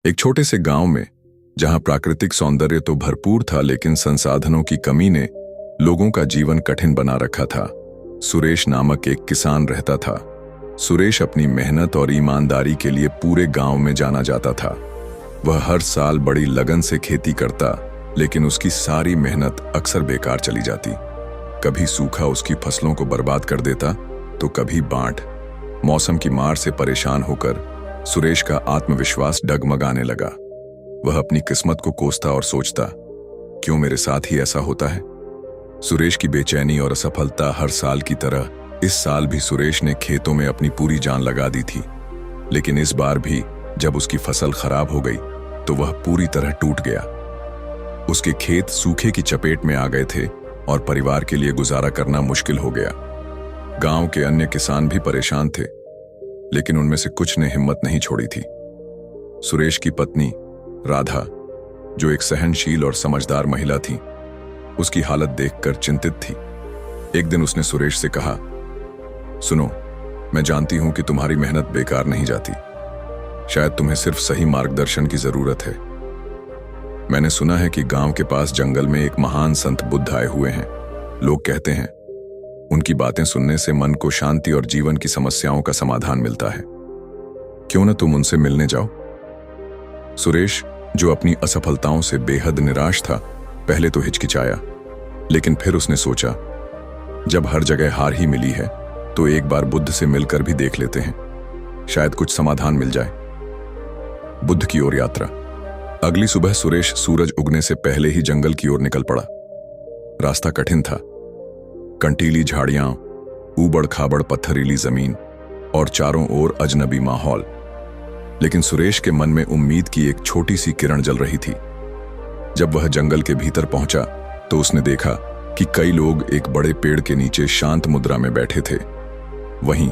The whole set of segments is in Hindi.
एक छोटे से गांव में, जहां प्राकृतिक सौंदर्य तो भरपूर था लेकिन संसाधनों की कमी ने लोगों का जीवन कठिन बना रखा था, सुरेश नामक एक किसान रहता था। सुरेश अपनी मेहनत और ईमानदारी के लिए पूरे गांव में जाना जाता था। वह हर साल बड़ी लगन से खेती करता, लेकिन उसकी सारी मेहनत अक्सर बेकार चली जाती। कभी सूखा उसकी फसलों को बर्बाद कर देता, तो कभी बाढ़। मौसम की मार से परेशान होकर सुरेश का आत्मविश्वास डगमगाने लगा। वह अपनी किस्मत को कोसता और सोचता, क्यों मेरे साथ ही ऐसा होता है। सुरेश की बेचैनी और असफलता हर साल की तरह इस साल भी सुरेश ने खेतों में अपनी पूरी जान लगा दी थी। लेकिन इस बार भी जब उसकी फसल खराब हो गई तो वह पूरी तरह टूट गया। उसके खेत सूखे की चपेट में आ गए थे और परिवार के लिए गुजारा करना मुश्किल हो गया। गांव के अन्य किसान भी परेशान थे, लेकिन उनमें से कुछ ने हिम्मत नहीं छोड़ी थी। सुरेश की पत्नी राधा, जो एक सहनशील और समझदार महिला थी, उसकी हालत देखकर चिंतित थी। एक दिन उसने सुरेश से कहा, सुनो, मैं जानती हूं कि तुम्हारी मेहनत बेकार नहीं जाती। शायद तुम्हें सिर्फ सही मार्गदर्शन की जरूरत है। मैंने सुना है कि गांव के पास जंगल में एक महान संत बुद्ध आए हुए हैं। लोग कहते हैं उनकी बातें सुनने से मन को शांति और जीवन की समस्याओं का समाधान मिलता है। क्यों न तुम उनसे मिलने जाओ। सुरेश, जो अपनी असफलताओं से बेहद निराश था, पहले तो हिचकिचाया, लेकिन फिर उसने सोचा, जब हर जगह हार ही मिली है तो एक बार बुद्ध से मिलकर भी देख लेते हैं, शायद कुछ समाधान मिल जाए। बुद्ध की ओर यात्रा। अगली सुबह सुरेश सूरज उगने से पहले ही जंगल की ओर निकल पड़ा। रास्ता कठिन था, कंटीली झाड़ियां, ऊबड़ खाबड़ पत्थरीली जमीन और चारों ओर अजनबी माहौल। लेकिन सुरेश के मन में उम्मीद की एक छोटी सी किरण जल रही थी। जब वह जंगल के भीतर पहुंचा तो उसने देखा कि कई लोग एक बड़े पेड़ के नीचे शांत मुद्रा में बैठे थे। वहीं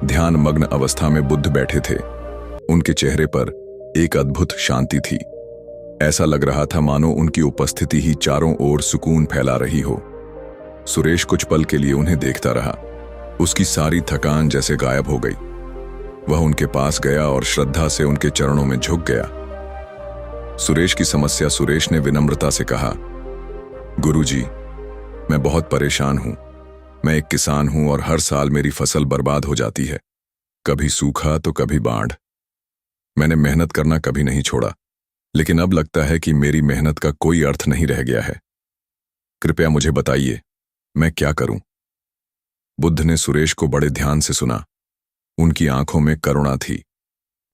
ध्यान मग्न अवस्था में बुद्ध बैठे थे। उनके चेहरे पर एक अद्भुत शांति थी। ऐसा लग रहा था मानो उनकी उपस्थिति ही चारों ओर सुकून फैला रही हो। सुरेश कुछ पल के लिए उन्हें देखता रहा। उसकी सारी थकान जैसे गायब हो गई। वह उनके पास गया और श्रद्धा से उनके चरणों में झुक गया। सुरेश की समस्या सुरेश ने विनम्रता से कहा, गुरुजी, मैं बहुत परेशान हूं। मैं एक किसान हूं और हर साल मेरी फसल बर्बाद हो जाती है, कभी सूखा तो कभी बाढ़। मैंने मेहनत करना कभी नहीं छोड़ा, लेकिन अब लगता है कि मेरी मेहनत का कोई अर्थ नहीं रह गया है। कृपया मुझे बताइए, मैं क्या करूं। बुद्ध ने सुरेश को बड़े ध्यान से सुना। उनकी आंखों में करुणा थी।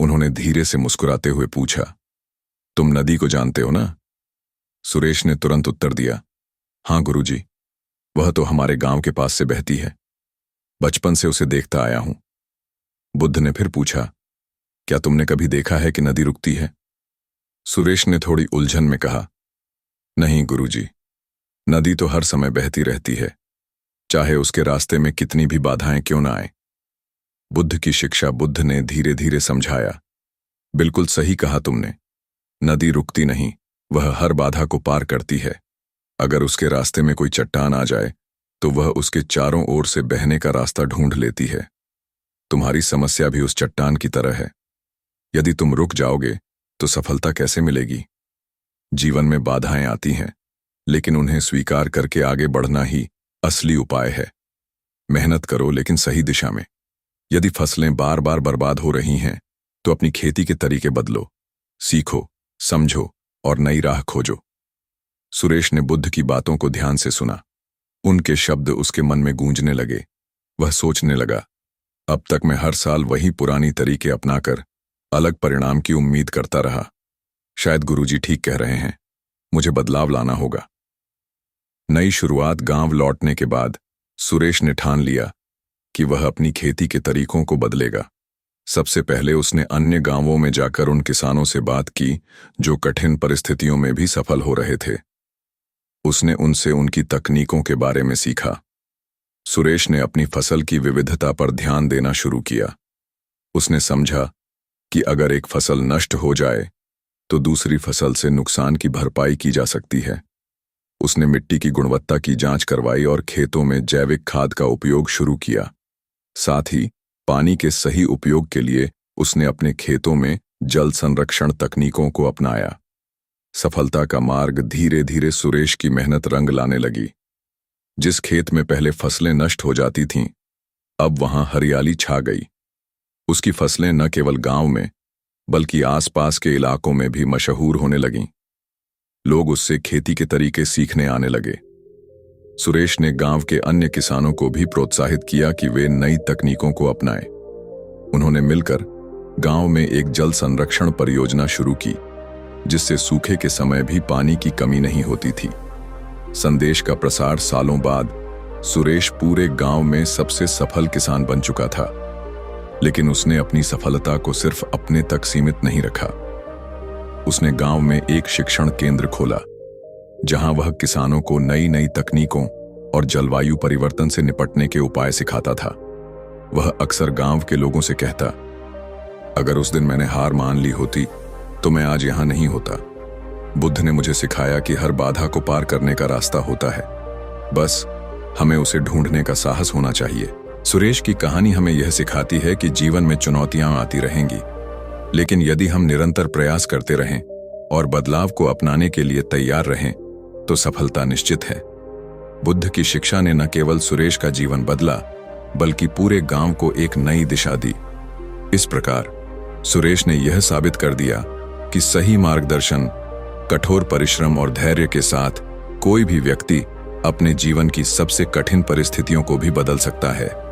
उन्होंने धीरे से मुस्कुराते हुए पूछा, तुम नदी को जानते हो ना। सुरेश ने तुरंत उत्तर दिया, हां गुरुजी, वह तो हमारे गांव के पास से बहती है। बचपन से उसे देखता आया हूं। बुद्ध ने फिर पूछा, क्या तुमने कभी देखा है कि नदी रुकती है। सुरेश ने थोड़ी उलझन में कहा, नहीं गुरुजी, नदी तो हर समय बहती रहती है, चाहे उसके रास्ते में कितनी भी बाधाएं क्यों ना आए। बुद्ध की शिक्षा बुद्ध ने धीरे धीरे समझाया, बिल्कुल सही कहा तुमने। नदी रुकती नहीं, वह हर बाधा को पार करती है। अगर उसके रास्ते में कोई चट्टान आ जाए तो वह उसके चारों ओर से बहने का रास्ता ढूंढ लेती है। तुम्हारी समस्या भी उस चट्टान की तरह है। यदि तुम रुक जाओगे तो सफलता कैसे मिलेगी। जीवन में बाधाएं आती हैं, लेकिन उन्हें स्वीकार करके आगे बढ़ना ही असली उपाय है। मेहनत करो, लेकिन सही दिशा में। यदि फसलें बार बार बर्बाद हो रही हैं तो अपनी खेती के तरीके बदलो, सीखो, समझो और नई राह खोजो। सुरेश ने बुद्ध की बातों को ध्यान से सुना। उनके शब्द उसके मन में गूंजने लगे। वह सोचने लगा, अब तक मैं हर साल वही पुरानी तरीके अपनाकर अलग परिणाम की उम्मीद करता रहा। शायद गुरुजी ठीक कह रहे हैं, मुझे बदलाव लाना होगा। नई शुरुआत। गांव लौटने के बाद सुरेश ने ठान लिया कि वह अपनी खेती के तरीकों को बदलेगा। सबसे पहले उसने अन्य गांवों में जाकर उन किसानों से बात की जो कठिन परिस्थितियों में भी सफल हो रहे थे। उसने उनसे उनकी तकनीकों के बारे में सीखा। सुरेश ने अपनी फसल की विविधता पर ध्यान देना शुरू किया। उसने समझा कि अगर एक फसल नष्ट हो जाए तो दूसरी फसल से नुकसान की भरपाई की जा सकती है। उसने मिट्टी की गुणवत्ता की जांच करवाई और खेतों में जैविक खाद का उपयोग शुरू किया। साथ ही पानी के सही उपयोग के लिए उसने अपने खेतों में जल संरक्षण तकनीकों को अपनाया। सफलता का मार्ग धीरे धीरे सुरेश की मेहनत रंग लाने लगी। जिस खेत में पहले फसलें नष्ट हो जाती थीं, अब वहां हरियाली छा गई। उसकी फसलें न केवल गांव में बल्कि आसपास के इलाकों में भी मशहूर होने लगीं। लोग उससे खेती के तरीके सीखने आने लगे। सुरेश ने गांव के अन्य किसानों को भी प्रोत्साहित किया कि वे नई तकनीकों को अपनाएं। उन्होंने मिलकर गांव में एक जल संरक्षण परियोजना शुरू की, जिससे सूखे के समय भी पानी की कमी नहीं होती थी। संदेश का प्रसार सालों बाद सुरेश पूरे गांव में सबसे सफल किसान बन चुका था। लेकिन उसने अपनी सफलता को सिर्फ अपने तक सीमित नहीं रखा। उसने गांव में एक शिक्षण केंद्र खोला, जहां वह किसानों को नई नई तकनीकों और जलवायु परिवर्तन से निपटने के उपाय सिखाता था। वह अक्सर गांव के लोगों से कहता, अगर उस दिन मैंने हार मान ली होती तो मैं आज यहां नहीं होता। बुद्ध ने मुझे सिखाया कि हर बाधा को पार करने का रास्ता होता है, बस हमें उसे ढूंढने का साहस होना चाहिए। सुरेश की कहानी हमें यह सिखाती है कि जीवन में चुनौतियां आती रहेंगी, लेकिन यदि हम निरंतर प्रयास करते रहें और बदलाव को अपनाने के लिए तैयार रहें तो सफलता निश्चित है। बुद्ध की शिक्षा ने न केवल सुरेश का जीवन बदला बल्कि पूरे गांव को एक नई दिशा दी। इस प्रकार सुरेश ने यह साबित कर दिया कि सही मार्गदर्शन, कठोर परिश्रम और धैर्य के साथ कोई भी व्यक्ति अपने जीवन की सबसे कठिन परिस्थितियों को भी बदल सकता है।